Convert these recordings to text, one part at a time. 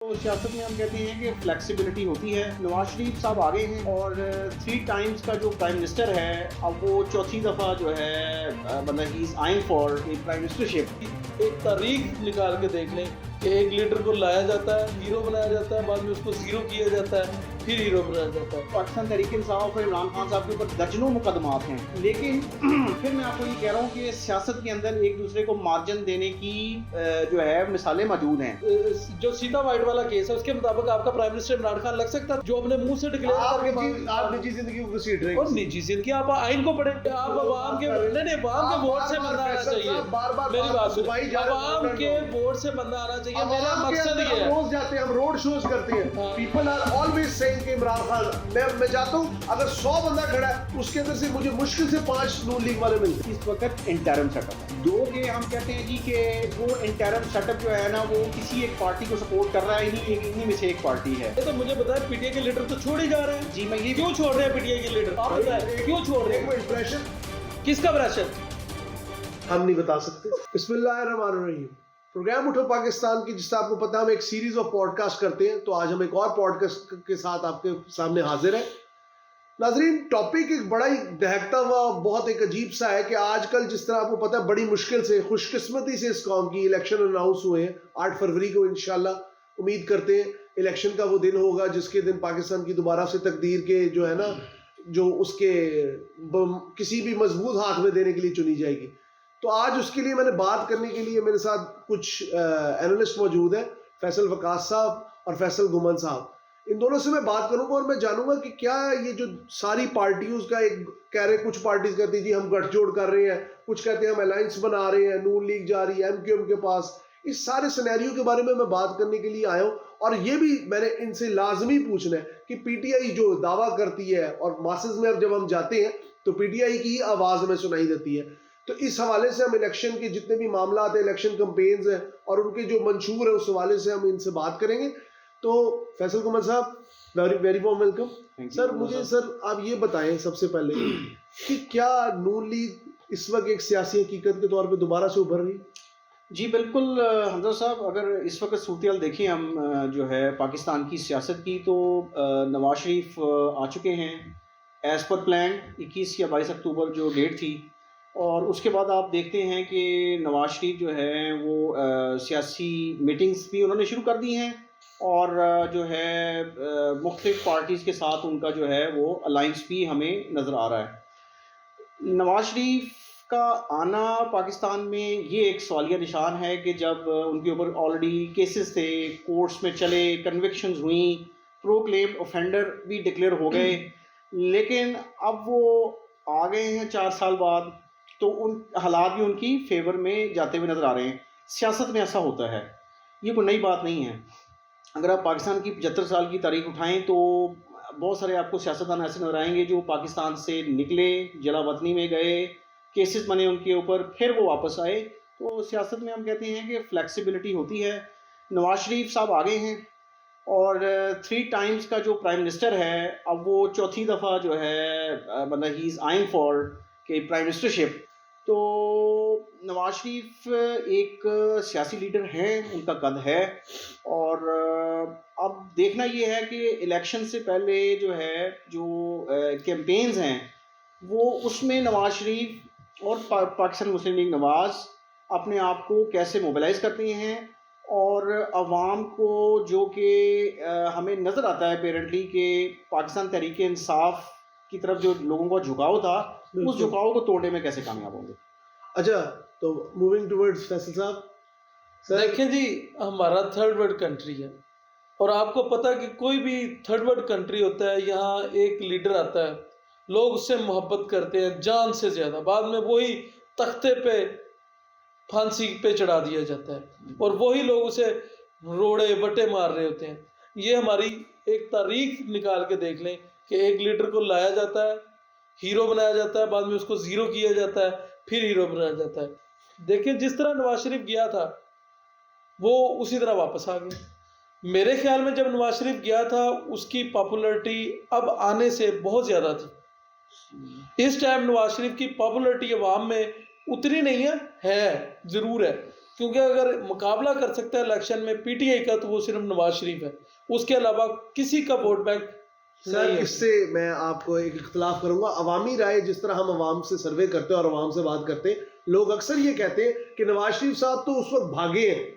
तो सियासत में हम कहते हैं कि फ्लेक्सिबिलिटी होती है। नवाज शरीफ साहब आ गए हैं और 3 टाइम्स का जो प्राइम मिनिस्टर है, अब वो चौथी दफ़ा जो है मतलब he is eyeing for a prime ministership. एक तारीख निकाल के देख लें कि एक लीडर को लाया जाता है, हीरो बनाया जाता है, बाद में उसको जीरो किया जाता है, फिर हीरो बनाया जाता है। पाकिस्तान तहरीक इंसाफ और इमरान खान साहब के ऊपर दर्जनों मुकदमात हैं, लेकिन फिर मैं आपको ये कह रहा हूँ कि सियासत के अंदर एक दूसरे को मार्जिन देने की जो है मिसालें मौजूद हैं। जो सीता वाइट वाला केस है उसके मुताबिक आपका प्राइम मिनिस्टर इमरान खान लग सकता है, जो अपने मुंह से डिक्लेयर करके आप निजी जिंदगी को घसीट रहे हैं। और निजी जिंदगी आप आइन को पढ़े, आप अवाम के अवाम के वोट से बंदा आना चाहिए। मेरी बात सुनिए, अवाम के वोट से बंदा आना चाहिए। मेरा मकसद ये है, रोज जाते हैं, हम रोड शोज करते हैं, पीपल आर ऑलवेज सेइंग कि इमरान खान, मैं जाता हूँ, अगर 100 बंदा खड़ा है उसके अंदर से मुझे मुश्किल से 5 नून लीग वाले मिलते हैं। इस वक्त इंटरम सेटअप है। दो के हम कहते हैं जी कि वो इंटरम सेटअप जो है ना, वो किसी एक पार्टी को सपोर्ट कर रहा है, इन्हीं में से एक पार्टी है। तो मुझे बताएं, पीटीआई के लीडर तो छोड़ ही जा रहे हैं। जी, मैं ये क्यों छोड़ रहे हैं पीटीआई के लीडर? आप बताएं क्यों छोड़ रहे हैं? इंप्रेशन किसका प्रेशर? हम नहीं बता सकते। बिस्मिल्लाहिर्रहमानिर्रहीम। प्रोग्राम उठो पाकिस्तान की, जिससे आपको पता है हम एक सीरीज ऑफ पॉडकास्ट करते हैं, तो आज हम एक और पॉडकास्ट के साथ आपके सामने हाजिर है। नाजरीन, टॉपिक एक बड़ा ही दहकता हुआ बहुत एक अजीब सा है कि आजकल जिस तरह आपको पता है बड़ी मुश्किल से, खुशकिस्मती से इस कौम की इलेक्शन अनाउंस हुए हैं 8 फरवरी को। इंशाल्लाह उम्मीद करते हैं इलेक्शन का वो दिन होगा जिसके दिन पाकिस्तान की दोबारा से तकदीर के जो है ना, जो उसके किसी भी मजबूत हाथ में देने के लिए चुनी जाएगी। तो आज उसके लिए मैंने बात करने के लिए मेरे साथ कुछ एनालिस्ट मौजूद हैं, फैसल वकास साहब और फैसल गुमन साहब। इन दोनों से मैं बात करूंगा और मैं जानूंगा कि क्या ये जो सारी पार्टियों का एक कह रहे, कुछ पार्टीज कहती है जी हम गठजोड़ कर रहे हैं, कुछ कहते हैं हम अलायंस बना रहे हैं, नून लीग जा रही है एमक्यूएम के पास। इस सारे सिनेरियो के बारे में मैं बात करने के लिए आया हूँ, और ये भी मैंने इनसे लाजमी पूछना है कि पीटीआई जो दावा करती है, और मासेस में अब जब हम जाते हैं तो पीटीआई की आवाज हमें सुनाई देती है। तो इस हवाले से हम इलेक्शन के जितने भी मामला हैं, इलेक्शन कैंपेन्स हैं और उनके जो मंशूर है, उस हवाले से हम इनसे बात करेंगे। तो फैसल कुमार साहब, वेरी वार्म वेलकम सर। मुझे सर आप ये बताएं सबसे पहले कि क्या नून लीग इस वक्त एक सियासी हकीकत के तौर पे दोबारा से उभर रही? जी बिल्कुल हमजा साहब, अगर इस वक्त सूरत देखें हम जो है पाकिस्तान की सियासत की, तो नवाज शरीफ आ चुके हैं एज़ पर प्लान 21 या 22 अक्टूबर जो डेट थी। और उसके बाद आप देखते हैं कि नवाज शरीफ जो है वो सियासी मीटिंग्स भी उन्होंने शुरू कर दी हैं, और जो है मुख्तलिफ पार्टीज़ के साथ उनका जो है वो अलाइंस भी हमें नज़र आ रहा है। नवाज शरीफ का आना पाकिस्तान में ये एक सवालिया निशान है कि जब उनके ऊपर ऑलरेडी केसेस थे, कोर्ट्स में चले, कन्विक्शंस हुई, प्रोक्लेम्ड ऑफेंडर भी डिक्लेयर हो गए, लेकिन अब वो आ गए हैं 4 साल बाद, तो उन हालात भी उनकी फेवर में जाते हुए नज़र आ रहे हैं। सियासत में ऐसा होता है, ये कोई नई बात नहीं है। अगर आप पाकिस्तान की 75 साल की तारीख उठाएं तो बहुत सारे आपको सियासतदान ऐसे नजर आएंगे जो पाकिस्तान से निकले, जला वतनी में गए, केसेस बने उनके ऊपर, फिर वो वापस आए। तो सियासत में हम कहते हैं कि फ्लेक्सिबिलिटी होती है। नवाज शरीफ साहब आ गए हैं और 3 टाइम्स का जो प्राइम मिनिस्टर है, अब वो चौथी दफ़ा जो है मतलब ही इज़ आइंग फॉर के प्राइम मिनिस्टरशिप। तो नवाज शरीफ एक सियासी लीडर हैं, उनका कद है, और अब देखना ये है कि इलेक्शन से पहले जो है जो कैंपेन्स हैं वो उसमें नवाज शरीफ और पाकिस्तान मुस्लिम लीग नवाज अपने आप को कैसे मोबिलाइज़ करते हैं, और अवाम को जो कि हमें नज़र आता है अपेरेंटली कि पाकिस्तान तहरीक इंसाफ की तरफ जो लोगों का झुकाव था, उस झुकाव को तोड़ने में कैसे कामयाब होंगे। अच्छा, तो मूविंग टुवर्ड्स फैसल साहब। देखें जी, हमारा थर्ड वर्ल्ड कंट्री है, और आपको पता है कि कोई भी थर्ड वर्ल्ड कंट्री होता है, यहाँ एक लीडर आता है, लोग उससे मोहब्बत करते हैं जान से ज़्यादा, बाद में वही तख्ते पे फांसी पे चढ़ा दिया जाता है, और वही लोग उसे रोड़े बटे मार रहे होते हैं। ये हमारी एक तारीख निकाल के देख लें कि एक लीडर को लाया जाता है, हीरो बनाया जाता है, बाद में उसको ज़ीरो किया जाता है, फिर हीरो बनाया जाता है। देखिए, जिस तरह नवाज शरीफ गया था वो उसी तरह वापस आ गया। मेरे ख्याल में जब नवाज शरीफ गया था उसकी पॉपुलैरिटी अब आने से बहुत ज़्यादा थी। इस टाइम नवाज शरीफ की पॉपुलैरिटी अवाम में उतनी नहीं है ज़रूर है, क्योंकि अगर मुकाबला कर सकता है इलेक्शन में पीटीआई का तो वो सिर्फ नवाज शरीफ है, उसके अलावा किसी का वोट बैंक सर नहीं है। इससे मैं आपको एक इख्तलाफ करूंगा। अवामी राय जिस तरह हम अवाम से सर्वे करते हैं और अवाम से बात करते हैं, लोग अक्सर ये कहते हैं कि नवाज शरीफ साहब तो उस वक्त भागे हैं,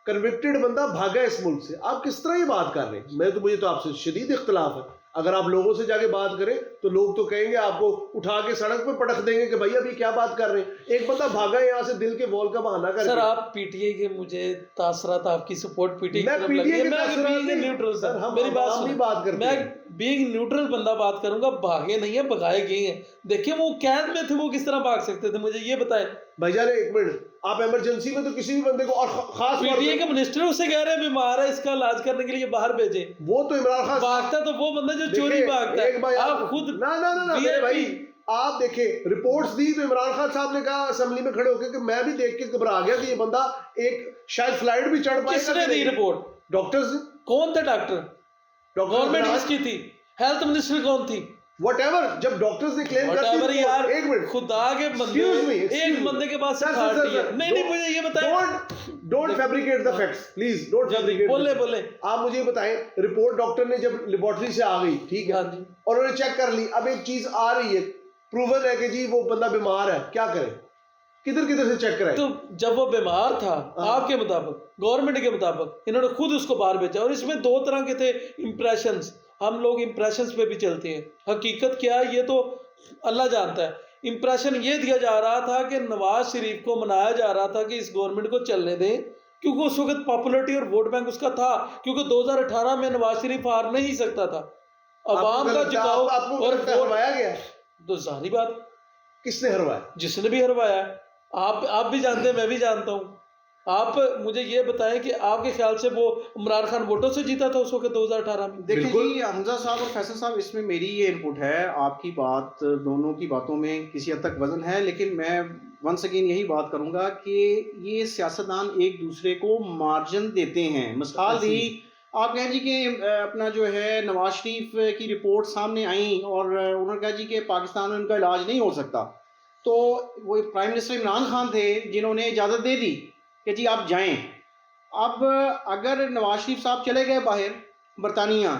कन्विक्टेड बंदा भागा इस मुल्क से। आप किस तरह ये बात कर रहे हैं? मुझे तो आपसे शदीद इख्तलाफ है। अगर आप लोगों से जाके बात करें तो लोग तो कहेंगे, आपको उठा के सड़क पे पटक देंगे कि भैया अभी क्या बात कर रहे हैं, एक बंदा भागा है यहाँ से दिल के वॉल का बहाना कर। सर आप पीटीआई के, मुझे तासरात आपकी सपोर्ट पीटीआई की मैं तरफ लगी है। PTI के मैं तासरात बीइंग नहीं, न्यूट्रल सर, सर, हम मेरी बात अवाम ही सुनिए। बात करते मैं हैं। बीइंग न्यूट्रल बंदा बात करूंगा, भागे नहीं है, भगाए गए हैं। देखिए वो कैद में थे, वो किस तरह भाग सकते थे, मुझे ये बताएं। भाईजान एक मिनट, आप इमरजेंसी में तो किसी भी बंदे को, और खास तौर पीटीआई पे के मिनिस्टर उससे कह रहे हैं बीमार है, इसका इलाज करने के लिए बाहर भेजे। वो तो इमरान खान भागता तो वो बंदा जो चोरी देखिए, भागता एक भाई है। आप खुद ना मेरे भाई, आप देखें रिपोर्ट्स दी तो इमरान खान साहब ने कहा असेंबली में खड़े होकर कि मैं भी देख के घबरा गया कि ये बंदा एक शायद फ्लाइट भी चढ़ पाएगा। किसने दी रिपोर्ट? डॉक्टर्स ने। कौन थे डॉक्टर? गवर्नमेंट किसकी थी? हेल्थ मिनिस्टर कौन थी? Whatever, जब डॉक्टर्स ने क्लेम कर Whatever दी, यार, एक मिनट, खुदा के बंदे, एक बंदे के पास अथॉरिटी है। नहीं मुझे ये बताएं, don't fabricate the facts please, don't fabricate. बोले आप मुझे बताएं, रिपोर्ट डॉक्टर ने जब लेबोरेटरी से आ गई, ठीक है, और उन्होंने चेक कर ली, अब एक चीज आ रही है, प्रूवन है कि जी वो बंदा बीमार है, क्या करें? किधर किधर से चेक कराए? तो जब वो बीमार था, आपके मुताबिक, गवर्नमेंट के मुताबिक, इन्होंने खुद उसको बाहर भेजा। और इसमें दो तरह के थे इंप्रेशंस। हम लोग इंप्रेशंस पे भी चलते हैं, हकीकत क्या है ये तो अल्लाह जानता है। इंप्रेशन ये दिया जा रहा था कि नवाज शरीफ को मनाया जा रहा था कि इस गवर्नमेंट को चलने दें, क्योंकि उस वक्त पॉपुलरिटी और वोट बैंक उसका था, क्योंकि 2018 में नवाज शरीफ हार नहीं सकता था। अवाम का झुकाव और हरवाया गया तो जाहिर बात, किसने हरवाया? जिसने भी हरवाया। आप भी जानते हैं, मैं भी जानता हूँ। आप मुझे ये बताएं कि आपके ख्याल से वो इमरान खान वोटों से जीता था उस वक्त 2018 में? देखिए जी हमजा साहब और फैसल साहब, इसमें मेरी ये इनपुट है, आपकी बात, दोनों की बातों में किसी हद तक वजन है, लेकिन मैं वंस अगेन यही बात करूंगा कि ये सियासतदान एक दूसरे को मार्जिन देते हैं। मिसाल दी, आप कहें जी कि अपना जो है नवाज शरीफ की रिपोर्ट सामने आई और उन्होंने कहा जी कि पाकिस्तान में उनका इलाज नहीं हो सकता, तो वो प्राइम मिनिस्टर इमरान खान थे जिन्होंने इजाज़त दे दी कि जी आप जाएं। अब अगर नवाज शरीफ साहब चले गए बाहर बरतानिया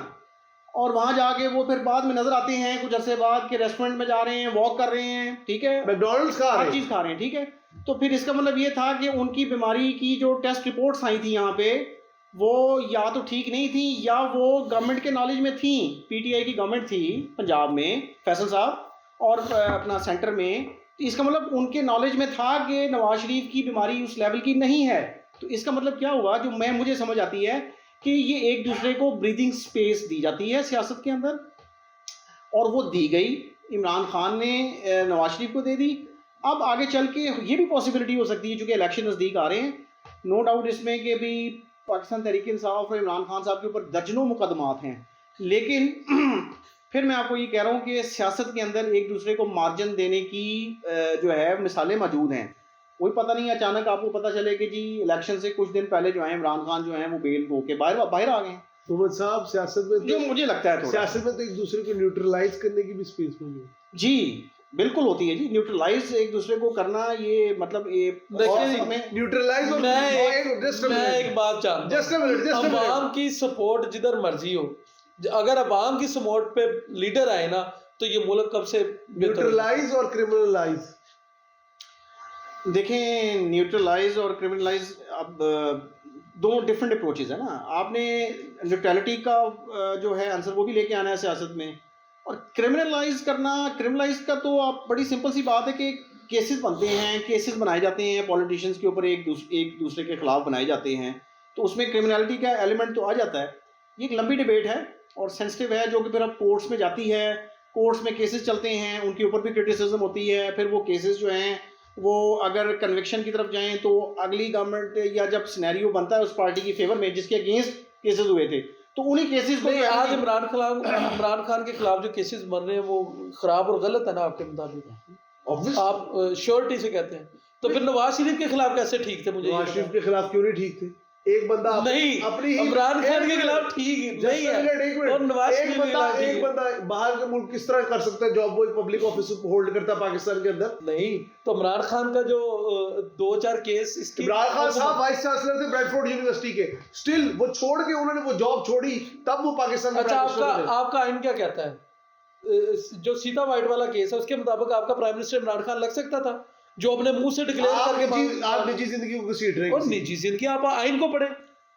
और वहाँ जाके वो फिर बाद में नजर आते हैं कुछ अरसे बाद कि रेस्टोरेंट में जा रहे हैं, वॉक कर रहे हैं, ठीक है, मैकडॉनल्ड्स खा रहे हैं, हर चीज़ खा रहे हैं, ठीक है, तो फिर इसका मतलब ये था कि उनकी बीमारी की जो टेस्ट रिपोर्ट्स आई थी यहाँ पे, वो या तो ठीक नहीं थी या वो गवर्नमेंट के नॉलेज में थी। पीटीआई की गवर्नमेंट थी पंजाब में, फैसल साहब, और अपना सेंटर में, तो इसका मतलब उनके नॉलेज में था कि नवाज शरीफ की बीमारी उस लेवल की नहीं है। तो इसका मतलब क्या हुआ, जो मुझे समझ आती है कि ये एक दूसरे को ब्रीदिंग स्पेस दी जाती है सियासत के अंदर, और वो दी गई, इमरान खान ने नवाज शरीफ को दे दी। अब आगे चल के ये भी पॉसिबिलिटी हो सकती है, चूँकि इलेक्शन नज़दीक आ रहे हैं, नो डाउट इसमें कि भी पाकिस्तान तहरीक इंसाफ और इमरान खान साहब के ऊपर दर्जनों मुकदमात हैं, लेकिन फिर मैं आपको ये कह रहा हूँ कि सियासत के अंदर एक दूसरे को मार्जिन देने की जो है मिसालें मौजूद हैं। कोई पता नहीं अचानक आपको पता चले कि जी इलेक्शन से कुछ दिन पहले जो है इमरान खान जो है वो बेल हो के बाहर आ गए हैं। मोहम्मद साहब, सियासत में जो मुझे लगता है सियासत में तो एक दूसरे को न्यूट्रलाइज करने की भी स्पेस होगी। जी बिल्कुल होती है जी, न्यूट्रलाइज एक दूसरे को करना, ये मतलब ये न्यूट्रलाइज। मैं एक बात जानता हूं, अवाम की सपोर्ट जिधर मर्जी हो, अगर अवाम की सपोर्ट पे लीडर आए ना तो ये मुल्क कब से न्यूट्रलाइज और क्रिमिनलाइज। देखें, न्यूट्रलाइज और क्रिमिनलाइज अब दो डिफरेंट अप्रोचेज है ना। आपने न्यूट्रलिटी का जो है आंसर वो भी लेके आना है सियासत में, और क्रिमिनलाइज क्रिमिनलाइज का तो आप बड़ी सिंपल सी बात है कि केसेस बनते हैं, केसेस बनाए जाते हैं पॉलिटिशियंस के ऊपर, एक दूसरे के खिलाफ बनाए जाते हैं, तो उसमें क्रिमिनलिटी का एलिमेंट तो आ जाता है। ये एक लंबी डिबेट है और सेंसिटिव है, जो कि फिर अब कोर्ट्स में जाती है, कोर्ट्स में केसेस चलते हैं, उनके ऊपर भी क्रिटिसिज्म होती है, फिर वो केसेस जो हैं वो अगर कन्विक्शन की तरफ जाएं तो अगली गवर्नमेंट या जब सिनेरियो बनता है उस पार्टी की फेवर में जिसके अगेंस्ट केसेस हुए थे, तो उन्हीं केसेस को आज इमरान खान के खिलाफ जो केसेस बन रहे हैं वो खराब और गलत है ना आपके मुताबिक? आप श्योरिटी से कहते हैं, तो फिर नवाज शरीफ के खिलाफ कैसे ठीक थे? मुझे नवाज शरीफ के खिलाफ क्यों नहीं ठीक थे? एक बंदा नहीं, अपनी ही इमरान खान के खिलाफ ठीक नहीं है, और नवाज शरीफ के खिलाफ ठीक एक है। बंदा बाहर के मुल्क किस तरह कर सकता है जॉब, वो एक पब्लिक ऑफिस होल्ड करता है पाकिस्तान के अंदर? नहीं, तो इमरान खान का जो 2-4 केस इसकी, इमरान खान साहब वाइस चांसलर थे ब्रैडफोर्ड यूनिवर्सिटी के, स्टिल वो छोड़ के उन्होंने वो जॉब छोड़ी, तब वो पाकिस्तान में अच्छा, prime minister बने। आपका आइन क्या कहता है? जो सीता वाइट वाला केस है उसके मुताबिक आपका प्राइम मिनिस्टर इमरान खान लग सकता था, जो अपने मुंह से डिक्लेयर करके आप निजी जिंदगी को घसीट रहे हैं। और निजी जिंदगी, आप आइन को पढ़े,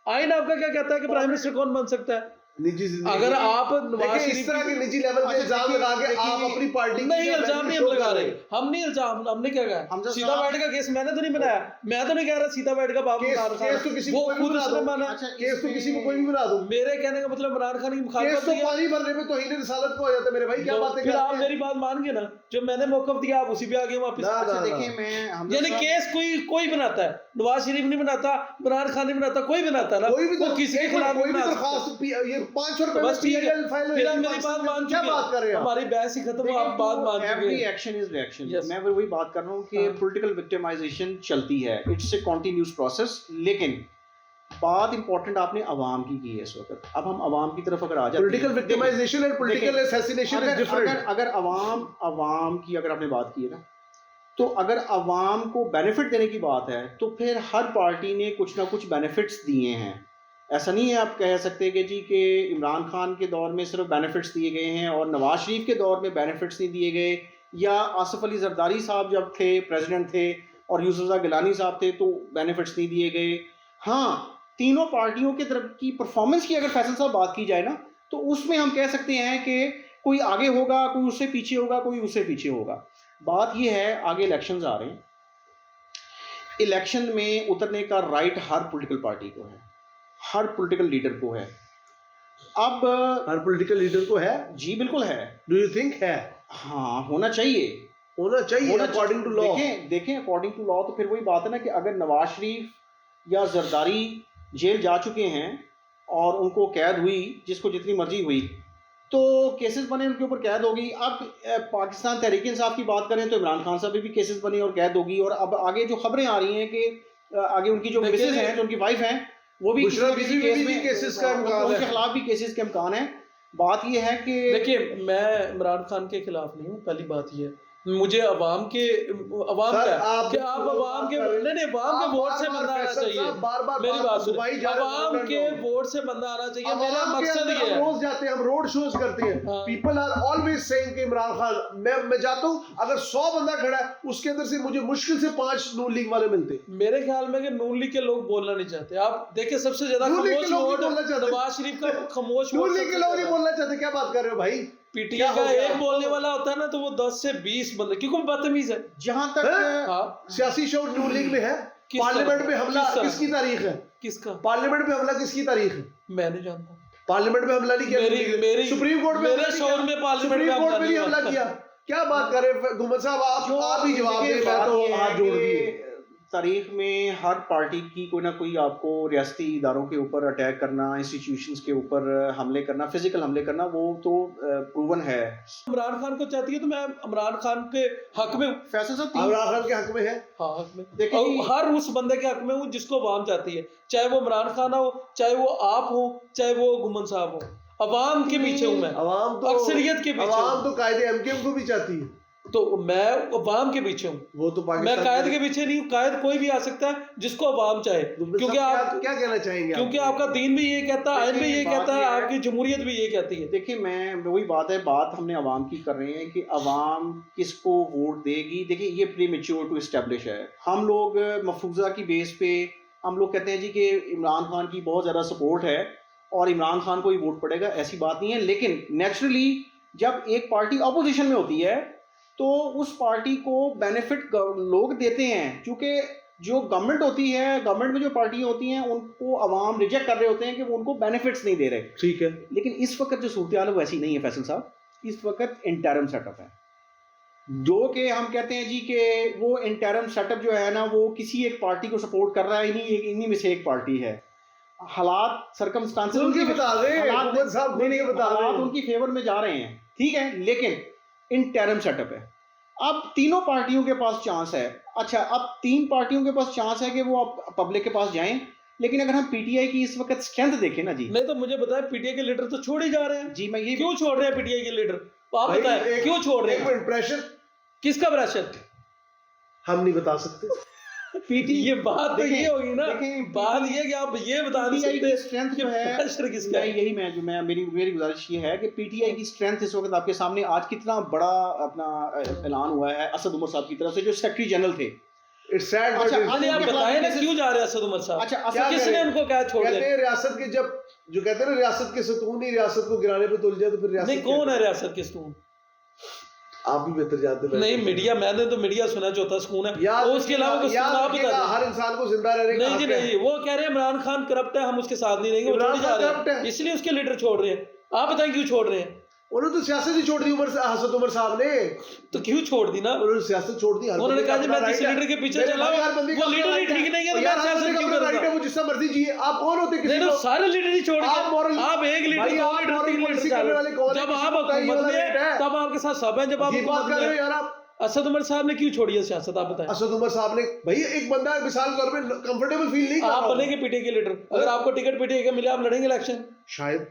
आइन आपका क्या कहता है कि प्राइम मिनिस्टर कौन बन सकता है? निजी जिंदगी, अगर आप नवाज देखिए, शरीफ इस तरह के निजी लेवल पे अच्छा, इल्जाम लगा के आप अपनी पार्टी नहीं, इल्जाम नहीं हम लगा रहे, हम नहीं इल्जाम, हमने क्या कहा? हमजा सीता साहब- वाइट का केस मैंने तो नहीं बनाया, मैं तो नहीं कह रहा सीता वाइट का बाप इमरान खान, केस तो किसी वो को कोई भी खुद बना उसने दो। माना। अच्छा, केस तो किसी को कोई भी बना दो, मेरे कहने का मतलब इमरान खान की केस मुखालफत तो नहीं है। पानी भरने पे तौहीन रिसालत को हो जाता है मेरे भाई, क्या तो बातें फिर करते आप हैं? मेरी बात मान गए ना, जो मैंने मौकफ दिया आप उसी पे आ गए वापस। ना, अच्छा ना, देखिए, मैं हमजा यानी साहब- केस कोई बनाता है, नवाज शरीफ नहीं बनाता, इमरान खान नहीं बनाता, कोई बनाता है ना, कोई भी वो किसी के खिलाफ कोई नहीं भी बना सकता। दरखास्त ये 500 रुपए तो में बस ठीक है, PIL फाइल फिर आप होगी, मेरी बात मान क्या चुके बात कर रहे हैं, हैं आप? हमारी बहस ही खत्म हो, आप बात मान चुके एवरी हैं। Action is reaction. Yes. मैं वही बात कर रहा हूँ कि हाँ। पॉलिटिकल विक्टिमाइजेशन चलती है, इट्स ए कॉन्टिन्यूस प्रोसेस। लेकिन बात इंपॉर्टेंट आपने अवाम की है इस वक्त। अब हम अवाम की तरफ अगर आ जाते हैं, पॉलिटिकल विक्टिमाइजेशन एंड पॉलिटिकल देखिए, असैसिनेशन इज अगर डिफरेंट। अगर अवाम की अगर आपने बात की है ना, तो अगर अवाम को बेनिफिट देने की बात है तो फिर हर पार्टी ने कुछ ना कुछ बेनिफिट्स दिए हैं। ऐसा नहीं है आप कह सकते कि जी कि इमरान खान के दौर में सिर्फ बेनिफिट्स दिए गए हैं और नवाज शरीफ के दौर में बेनिफिट्स नहीं दिए गए, या आसिफ अली जरदारी साहब जब थे प्रेसिडेंट थे और यूसुफ गिलानी साहब थे तो बेनिफिट्स नहीं दिए गए। हाँ, तीनों पार्टियों की तरफ की परफॉर्मेंस की अगर फैसल साहब बात की जाए ना, तो उसमें हम कह सकते हैं कि कोई आगे होगा, कोई उससे पीछे होगा, कोई उससे पीछे होगा। बात यह है, आगे इलेक्शंस आ रहे हैं, इलेक्शन में उतरने का राइट हर पॉलिटिकल पार्टी को है, हर पॉलिटिकल लीडर को है। अब हर पॉलिटिकल लीडर को है, जी बिल्कुल है। डू यू थिंक है? हाँ, होना चाहिए, होना चाहिए अकॉर्डिंग टू लॉ। देखें अकॉर्डिंग टू लॉ, तो फिर वही बात है ना कि अगर नवाज शरीफ या जरदारी जेल जा चुके हैं और उनको कैद हुई, जिसको जितनी मर्जी हुई, तो केसेस बने, उनके ऊपर कैद होगी। अब पाकिस्तान तहरीक इंसाफ की बात करें तो इमरान खान साहब भी केसेस बने और कैद होगी। और अब आगे जो खबरें आ रही हैं कि आगे उनकी जो मिसेज हैं, जो उनकी वाइफ हैं, वो भी बुशरा किसी बीवी केस में भी में केसेस का इम्कान उनके है। खिलाफ भी केसेस के इम्कान है। बात ये है कि देखिए, मैं इमरान खान के खिलाफ नहीं हूँ, पहली बात ये है, मुझे अवाम के अवाम सर, क्या आप कि आप अवाम के नहीं अवाम के वोट से बंदा आना चाहिए। मेरी बात सुनिए, अवाम के वोट से बंदा आना चाहिए, मेरा मकसद ये है। रोज जाते हैं, हम रोड शोज करते हैं, हाँ। पीपल आर ऑलवेज सेइंग कि इमरान खान, मैं जाता हूं, अगर 100 बंदा खड़ा है उसके अंदर से मुझे मुश्किल से 5 नून लीग वाले मिलते हैं। मेरे ख्याल में कि नून लीग के लोग बोलना नहीं चाहते। आप देखिए, सबसे ज्यादा नून लीग के खामोश लोग नहीं वोट बोलना चाहते। नवाज शरीफ का खामोश नून वोट लीग के सबसे लोग नहीं ज्यादा। बोलना चाहते, क्या बात कर रहे हो भाई? पीटीआई क्या का हो गया? एक बोलने वाला होता है ना, तो वो 10 से 20 बंदे, क्योंकि बदतमीज है। जहां तक हैं? हाँ, सियासी शोर नून लीग में है। किस पार्लियामेंट तरह? में हमला किस तरह? किसकी तारीख है? किसका? पार्लियामेंट में हमला किसकी तारीख है? मैं नहीं जानता। पार्लियामेंट में हमला नहीं किया, मेरी सुप्रीम कोर्ट में मेरे हमला नहीं शोर किया। में पार्लियामेंट सुप्रीम में कोर्ट में भी हमला किया। क्या बात कर रहे हैं गुमन साहब? आप ही जवाब दें, मैं तो हाथ जोड़ दिए। तारीख में हर पार्टी की कोई ना कोई आपको रियासती इदारों के ऊपर अटैक करना, इंस्टीट्यूशंस के ऊपर हमले करना, फिजिकल हमले करना, वो तो प्रूवन है। इमरान खान को चाहती है तो मैं इमरान खान के हक में, फैसल साहब इमरान खान के हक में है। हाँ हक में, देखिए और हर उस बंदे के हक में हूँ जिसको अवाम चाहती है, चाहे वो इमरान खान हो, चाहे वो आप हो, चाहे वो गुमन साहब हो। अवाम के पीछे हूँ मैं, अवाम तो अक्सरियत के पीछे अवाम हूँ। तो कायदे एमकेएम को भी चाहती है, तो मैं अवाम के पीछे हूँ। वो तो मैं पाकिस्तान कायद के पीछे नहीं हूँ, कायद कोई भी आ सकता है जिसको अवाम चाहे, क्योंकि आप क्या कहना चाहेंगे? क्योंकि आपका दीन भी ये कहता है, आइन भी ये बात कहता है, ये है- आपकी जमहूरियत भी ये कहती है। देखिए, मैं वही बात है, बात हमने अवाम की कर रहे हैं कि अवाम किसको वोट देगी। देखिए, ये प्री मेच्योर टू इस्टेब्लिश है। हम लोग मफरूजा की बेस पे हम लोग कहते हैं जी कि इमरान खान की बहुत ज़्यादा सपोर्ट है और इमरान खान को ही वोट पड़ेगा, ऐसी बात नहीं है। लेकिन नेचुरली जब एक पार्टी अपोजिशन में होती है तो उस पार्टी को बेनिफिट लोग देते हैं, क्योंकि जो गवर्नमेंट होती है, गवर्नमेंट में जो पार्टियां होती हैं उनको अवाम रिजेक्ट कर रहे होते हैं कि वो उनको बेनिफिट्स नहीं दे रहे। ठीक है, लेकिन इस वक्त जो सूरत हाल है वो ऐसी नहीं है फैसल साहब। इस वक्त इंटरम सेटअप है, जो कि हम कहते हैं जी कि वो इंटरम सेटअप जो है ना, वो किसी एक पार्टी को सपोर्ट कर रहा है, इन्हीं में से एक पार्टी है। हालात सर्कमस्टांसेस उनकी बता दें, हालात मोहम्मद साहब नहीं बता हालात दें। उनकी फेवर में जा रहे हैं, ठीक है, लेकिन इंटरम सेटअप है। अब तीनों पार्टियों के पास चांस है। अच्छा, अब 3 पार्टियों के पास चांस है कि वो अब पब्लिक के पास जाएं, लेकिन अगर हम पीटीआई की इस वक्त स्ट्रेंथ देखें ना जी, नहीं तो मुझे बताएं, पीटीआई के लीडर तो छोड़ ही जा रहे हैं। जी मैं ये क्यों छोड़ रहे हैं पीटीआई के लीडर? तो आप भाई, बताएं क्यों छोड़ रहे हैं? प्रेशर किसका प्रेशर? हम नहीं बता सकते। पीटी ये बात तो ये होगी ना, देखें, बात ये कि आप ये बता नहीं पीटीआई की सकते स्ट्रेंथ कि जो है, प्रेशर किसका है। मैं मेरी गुजारिश ये है कि पीटीआई की स्ट्रेंथ इस वक्त आपके सामने आज कितना बड़ा अपना ऐलान हुआ है असद उमर साहब की तरफ से, जो सेक्रेटरी जनरल थे। इट्स सैड अच्छा, अरे आप बताएं ना क्यों जा रहे हैं असद उमर साहब? अच्छा, क्या असद किसने करें? उनको क्या छोड़ कहते दिया? हैं रियासत के जब जो कहते हैं ना रियासत के सतून ही रियासत को गिराने पे तुल जाए तो फिर रियासत नहीं, कौन है रियासत के सुकून? आप भी बेहतर जानते हैं। नहीं, मीडिया, मैंने तो मीडिया सुना चौथा सुकून है, याद और उसके अलावा कुछ याद आप बता रखिएगा, दें। हर इंसान को जिंदा रहने का नहीं जी हक है। नहीं, वो कह रहे हैं इमरान खान करप्ट है, हम उसके साथ नहीं रहेंगे, वो इमरान छोड़ जा खान रहे corrupt हैं, है। इसलिए उसके लीडर छोड़ रहे हैं। आप बताएं क्यों छोड़ रहे हैं? उन्होंने तो सियासत ही छोड़ दी असद उमर साहब ने। तो क्यों छोड़ दी ना? उन्होंने सियासत छोड़ दी। हर उन्होंने बंदे कहा का जी अपना मैं जिस right है। लीडर के पीछे मेरे चला भाई, हूं, हर बंदे का वो अपना लीडर ही right है। ठीक नहीं है, तो यार, मैं हर सियासत बंदे का क्यों अपना right है, करूंगा? वो जिससे मर्जी जिए। आप कौन होते किसी नहीं तो को? सारे लीडर ही छोड़ आप moral- के आप एक लीडर, भाई, दो आप लीडर, moral तीन policy लीडर करने वाले कौन है? जब किसी आप को बताइए हुकूमत वाला में rate है। तब आपके साथ सब है, जब आप ये बात हुकूमत कर रहे हो में। यार आप। असद उमर साहब ने क्यों छोड़ी है सियासत, आप बताएं। असद उमर साहब ने भाई एक बंदा मिसाल के तौर पे कंफर्टेबल फील नहीं कर आप रहा बनेंगे पीटीआई के लीडर, अगर आपको टिकट पीटीआई का मिले, आप लड़ेंगे इलेक्शन? शायद।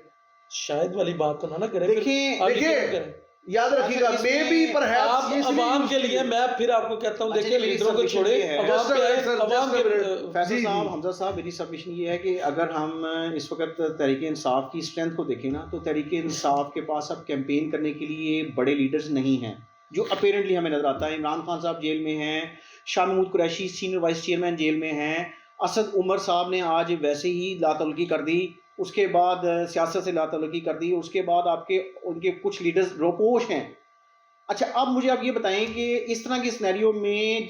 शायद वाली बात तो ना करें। देखिए- देखिए, याद रखिएगा, अच्छा, मे इसमें बी परहैप्स आप अवाम के लिए, मैं फिर आपको कहता हूँ, अच्छा, देखिए मेरी लीडरों को submission छोड़े, ये है। अवाम Just a पे आए, minute, sir, Awam just a के minute. फैसल जी, साहब, जी। हमजा साहब, मेरी सबमिशन ये है कि अगर हम इस वक्त तहरीक इंसाफ की स्ट्रेंथ को देखें ना, तो तहरीक इंसाफ के पास अब कैंपेन करने के लिए बड़े लीडर्स नहीं हैं, जो अपेरेंटली हमें नजर आता है। इमरान खान साहब जेल में हैं, Shah Mahmood Qureshi senior vice chairman जेल में हैं, असद उमर साहब ने आज वैसे ही लातलकी कर दी, उसके बाद सियासत से लातलकी कर दी, उसके बाद आपके उनके कुछ लीडर्स रोपोश हैं। अच्छा, अब मुझे आप ये बताएं कि इस तरह की सिनेरियो में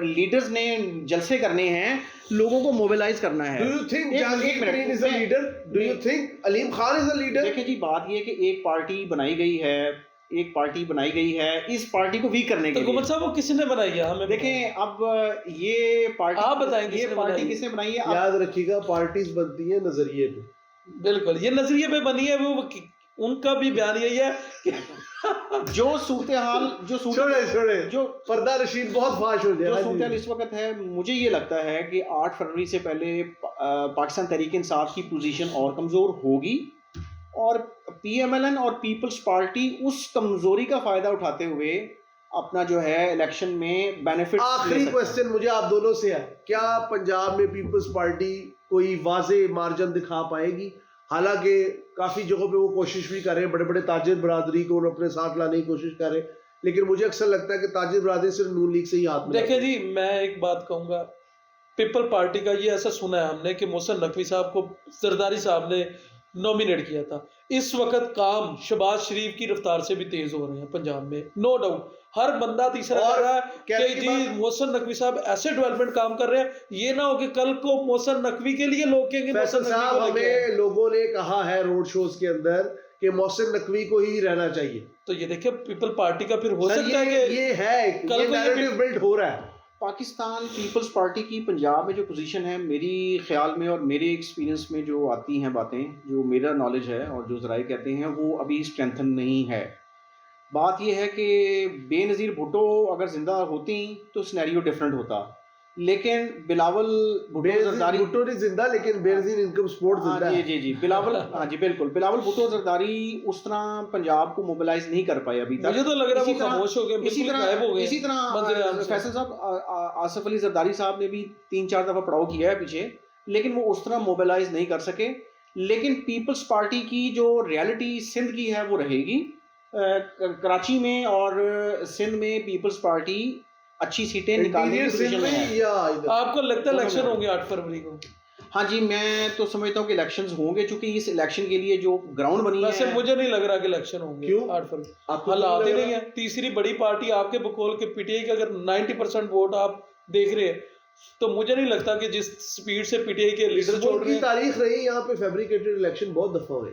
लीडर्स ने जलसे करने हैं, लोगों को मोबिलाइज करना है। Do you think एक जहांगीर मिनट, तरीन is a मैं- leader? Do you think Aleem Khan is a leader? देखिए जी, बात ये है कि एक पार्टी बनाई गई है, इस पार्टी को वीक करने तो के गुमर लिए। साहब वो किसने बनाई है हमें देखें, अब ये पार्टी, आप बताएं ये किसने पार्टी बनाई? किसने बनाई है? याद रखिएगा, पार्टीज बनती है नजरिए पे। बिल्कुल, ये नजरिए पे बनी है, वो उनका भी बयान यही है कि जो सूरत हाल छोड़े जो पर्दा रशीद बहुत फाश हो जो जाए। सूरत हाल इस वक्त है, मुझे ये लगता है कि 8 फरवरी से पहले पाकिस्तान तहरीक इंसाफ की पोजीशन और कमज़ोर होगी, और पीएमएलएन और पीपल्स पार्टी उस कमज़ोरी का फ़ायदा उठाते हुए अपना जो है इलेक्शन में बेनिफिट। आखिरी क्वेश्चन मुझे आप दोनों से है, क्या पंजाब में पीपल्स पार्टी कोई वाजे मार्जिन दिखा पाएगी? हालांकि काफ़ी जगहों पे वो कोशिश भी कर रहे हैं, बड़े बड़े ताजिर बरादरी को अपने साथ लाने की कोशिश कर रहे हैं, लेकिन मुझे अक्सर लगता है कि ताजिर बरादरी सिर्फ नून लीग से ही हाथ में। देखिए जी, मैं एक बात कहूँगा, पीपल पार्टी का ये ऐसा सुना है हमने कि मोहसिन नकवी साहब को जरदारी साहब ने नॉमिनेट किया था। इस वक्त काम शहबाज शरीफ की रफ्तार से भी तेज हो रहे हैं पंजाब में, नो डाउट। हर बंदा तीसरा और कह रहा है कहने कि की जी बात- मोहसिन नकवी साहब ऐसे डेवलपमेंट काम कर रहे हैं, ये ना हो कि कल को मोहसिन नकवी के लिए लोग कहेंगे फैसल मोहसिन नकवी साहब, को लेके आए। हमें लोगों ने कहा है रोड शोज के अंदर कि मोहसिन नकवी को ही रहना चाहिए। तो ये देखिए, पीपल पार्टी का फिर हो सर, सकता है कि ये है, कल ये को ये नैरेटिव बिल्ड हो रहा है। पाकिस्तान पीपल्स पार्टी की पंजाब में जो पोजीशन है, मेरी ख्याल में और मेरे एक्सपीरियंस में जो आती हैं बातें, जो मेरा नॉलेज है और जो ज़राए कहते हैं, वो अभी स्ट्रेंथन नहीं है। बात ये है कि बेनज़ीर भुट्टो अगर ज़िंदा होती तो सिनेरियो डिफरेंट होता, लेकिन बिलावल भुट्टो जरदारी, भुट्टो नहीं जिंदा, लेकिन बेनजीर इनकम स्पोर्ट हाँ जिंदा है। जी बिलावल, हाँ जी बिल्कुल, बिलावल भुट्टो जरदारी उस तरह पंजाब को मोबिलाइज नहीं कर पाए अभी तक। मुझे तो लग रहा है इसी वो तरह- खामोश हो गए, इसी बिल्कुल गायब हो गए। इसी मंजर आम तरह से। फैसल साहब, आसिफ अली जरदारी साहब ने भी 3-4 दफ़ा पड़ाव किया है पीछे, लेकिन वो उस तरह मोबिलाइज नहीं कर सके। लेकिन पीपल्स पार्टी की जो रियलिटी सिंध की है वो रहेगी। कराची में और सिंध में पीपल्स पार्टी अच्छी सीटें निकालने की इंटीरियर पोजीशन सिंध में है। में या इधर? आपको लगता है दोनों इलेक्शन में। होंगे 8 फरवरी को? हाँ जी, मैं तो समझता हूँ कि इलेक्शंस होंगे, चूंकि इस इलेक्शन के लिए जो ग्राउंड बनी वैसे है। मुझे नहीं लग रहा कि इलेक्शन होंगे क्यों? 8 फरवरी। आपको हालात ही लग रहा नहीं है। तीसरी बड़ी पार्टी आपके बकौल के पीटीआई के अगर 90% वोट आप देख रहे हैं, तो मुझे नहीं लगता कि जिस स्पीड से पीटीआई के लीडर इस छोड़ मुल्क रहे की हैं। तारीख रही, यहाँ पे फैब्रिकेटेड इलेक्शन बहुत दफा हुए।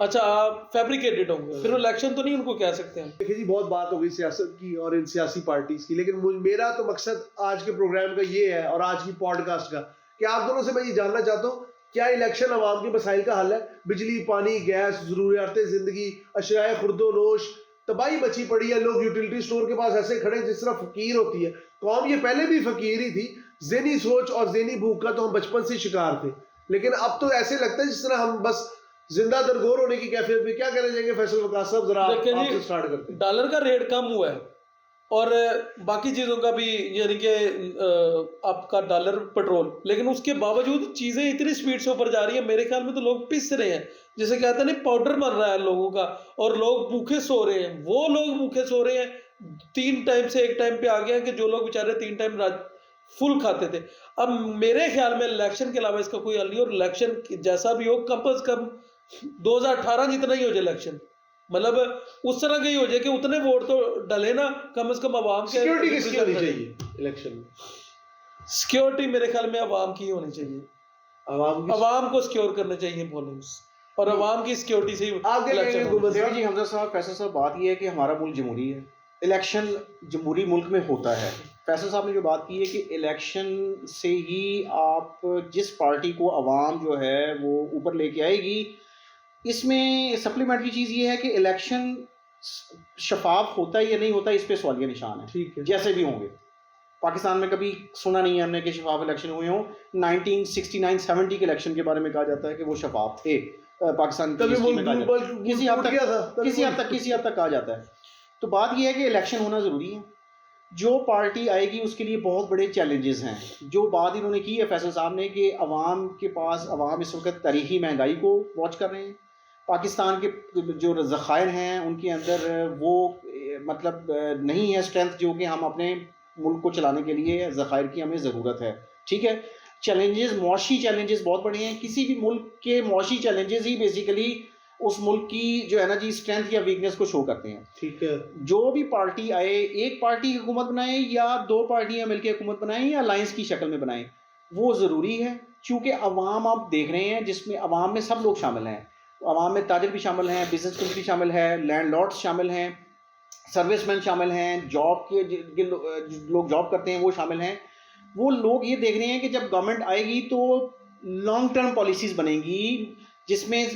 अच्छा, आप फैब्रिकेटेड होंगे, फिर इलेक्शन तो नहीं उनको कह सकते हैं। देखिए जी, बहुत बात हो गई सियासत की और इन सियासी पार्टीज की, लेकिन मेरा तो मकसद आज के प्रोग्राम का ये है और आज की पॉडकास्ट का कि आप दोनों से मैं ये जानना चाहता हूँ, क्या इलेक्शन अवाम के मसाइल का हल है? बिजली, पानी, गैस, जरूरियात जिंदगी, अशराए खुर्दोनोश, तबाही बची पड़ी है। लोग यूटिलिटी स्टोर के पास ऐसे खड़े जिस तरह फकीर होती है कौम। ये पहले भी फकीर ही थी, ज़हनी सोच और ज़हनी भूख का तो हम बचपन से शिकार थे, लेकिन अब तो ऐसे लगता है जिस तरह हम बस जिंदा दरगोर होने की कैफियत में। क्या कहना चाहेंगे फैसल वकास साहब, जरा देखिए आपसे जी, स्टार्ट करते हैं। डॉलर का रेट कम हुआ है और बाकी चीज़ों का भी, यानी कि आपका डॉलर पेट्रोल, लेकिन उसके बावजूद चीज़ें इतनी स्पीड से ऊपर जा रही है, मेरे ख्याल में तो लोग पिस रहे हैं, जैसे कहते हैं नहीं, पाउडर बन रहा है लोगों का, और लोग भूखे सो रहे हैं। वो लोग भूखे सो रहे हैं 3 टाइम से 1 टाइम पे आ गए हैं कि जो लोग बेचारे 3 टाइम फुल खाते थे। अब मेरे ख्याल में इलेक्शन के अलावा इसका कोई हल नहीं, और इलेक्शन जैसा भी हो, कम से कम 2018 जितना ही हो जाए इलेक्शन, मतलब उस तरह का ही हो जाए कि उतने वोट तो डले ना, कम से कम आवाम के। सिक्योरिटी किसकी होनी चाहिए इलेक्शन में? सिक्योरिटी मेरे ख्याल में आवाम की होनी चाहिए, आवाम को सिक्योर करने चाहिए पोलिंग्स, और आवाम की सिक्योरिटी से ही इलेक्शन होना। देखिए जी हमजा साहब, फैसल साहब, बात ये है कि हमारा मुल्क जमहूरी है, इलेक्शन जमहूरी मुल्क में होता है। फैसल साहब ने जो बात की है कि इलेक्शन से ही आप जिस पार्टी को आवाम जो है वो ऊपर लेके आएगी, इसमें सप्लीमेंट्री चीज़ ये है कि इलेक्शन शफाफ होता है या नहीं होता, इस पे सवालिया निशान है। ठीक है, जैसे भी होंगे, पाकिस्तान में कभी सुना नहीं है हमने कि शफाफ इलेक्शन हुए हों। 1969-70 के इलेक्शन के बारे में कहा जाता है कि वो शफाफ थे पाकिस्तान की हिस्ट्री में, किसी हद तक कहा जाता है। तो बात यह है कि इलेक्शन होना ज़रूरी है। जो पार्टी आएगी उसके लिए बहुत बड़े चैलेंजेस हैं। जो बात इन्होंने की है फैसल साहब ने कि अवाम के पास, अवाम इस वक्त तारीखी महंगाई को वॉच कर रहे हैं, पाकिस्तान के जो ज़खायर हैं उनके अंदर वो मतलब नहीं है स्ट्रेंथ जो कि हम अपने मुल्क को चलाने के लिए ज़खायर की हमें ज़रूरत है। ठीक है, चैलेंजेस, मुआशी चैलेंजेस बहुत बड़े हैं। किसी भी मुल्क के मुआशी चैलेंजेस ही बेसिकली उस मुल्क की जो है ना जी स्ट्रेंथ या वीकनेस को शो करते हैं। ठीक है, जो भी पार्टी आए, एक पार्टी हुकूमत बनाए या 2 पार्टियां मिलकर हुकूमत बनाएं या अलायंस की शक्ल में बनाएं, वो ज़रूरी है। क्योंकि अवाम आप देख रहे हैं जिसमें अवाम में सब लोग शामिल हैं। अवाम में ताजिर भी शामिल हैं, बिजनेस भी शामिल है, लैंडलॉर्ड्स शामिल हैं, सर्विसमैन शामिल हैं, जॉब के लोग जॉब करते हैं वो शामिल हैं। वो लोग ये देख रहे हैं कि जब गवर्नमेंट आएगी तो लॉन्ग टर्म पॉलिसीज़ बनेंगी जिसमें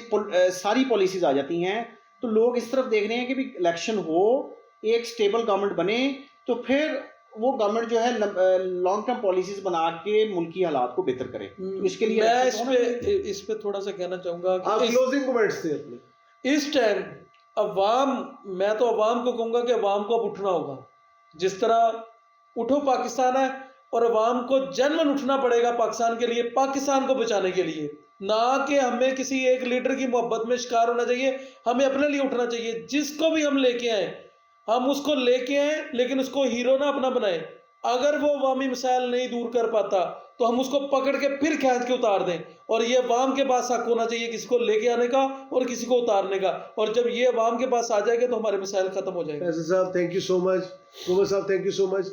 सारी पॉलिसीज़ आ जाती हैं। तो लोग इस तरफ देख रहे हैं कि भी इलेक्शन हो, एक स्टेबल गवर्नमेंट बने, तो फिर वो गवर्नमेंट जो है लॉन्ग टर्म पॉलिसीज़ बना के मुल्की हालात को बेहतर करे। तो इसके लिए मैं इस पे थोड़ा सा कहना चाहूँगा। आप क्लोजिंग कमेंट्स थे अपने। इस टाइम अवाम, मैं तो अवाम को कहूँगा कि अवाम को अब उठना होगा। जिस तरह उठो पाकिस्तान है, और अवाम को जनमन उठना पड़ेगा पाकिस्तान के लिए, पाकिस्तान को बचाने के लिए, ना कि हमें किसी एक लीडर की मोहब्बत में शिकार होना चाहिए। हमें अपने लिए उठना चाहिए। जिसको भी हम लेके आए, हम उसको लेके आए, लेकिन उसको हीरो ना अपना बनाए। अगर वो अवामी मसाइल नहीं दूर कर पाता तो हम उसको पकड़ के फिर खींच के उतार दें। और ये अवाम के पास हक होना चाहिए किसी को लेके आने का और किसी को उतारने का। और जब ये अवाम के पास आ जाएगा तो हमारे मसाइल खत्म हो जाएंगे। फैसल साहब thank you so much, Umar साहब थैंक यू सो मच।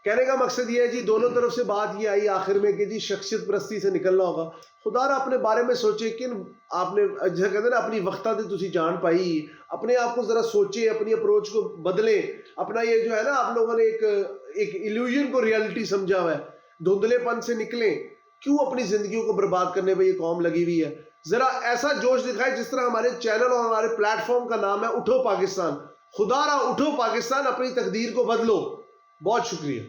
कहने का मकसद ये है जी, दोनों तरफ से बात ये आई आखिर में कि जी शख्सियत परस्ती से निकलना होगा। खुदारा अपने बारे में सोचे कि आपने जो कहते हैं ना अपनी वक्ता से तुसी जान पाई, अपने आप को जरा सोचे, अपनी अप्रोच को बदलें। अपना ये जो है ना आप लोगों ने एक इल्यूजन को रियलिटी समझा हुआ है, धुंधलेपन से निकलें। क्यों अपनी जिंदगियों को बर्बाद करने पर ये कौम लगी हुई है? जरा ऐसा जोश दिखाए जिस तरह हमारे चैनल और हमारे प्लेटफॉर्म का नाम है उठो पाकिस्तान। खुदारा उठो पाकिस्तान, अपनी तकदीर को बदलो। बहुत शुक्रिया।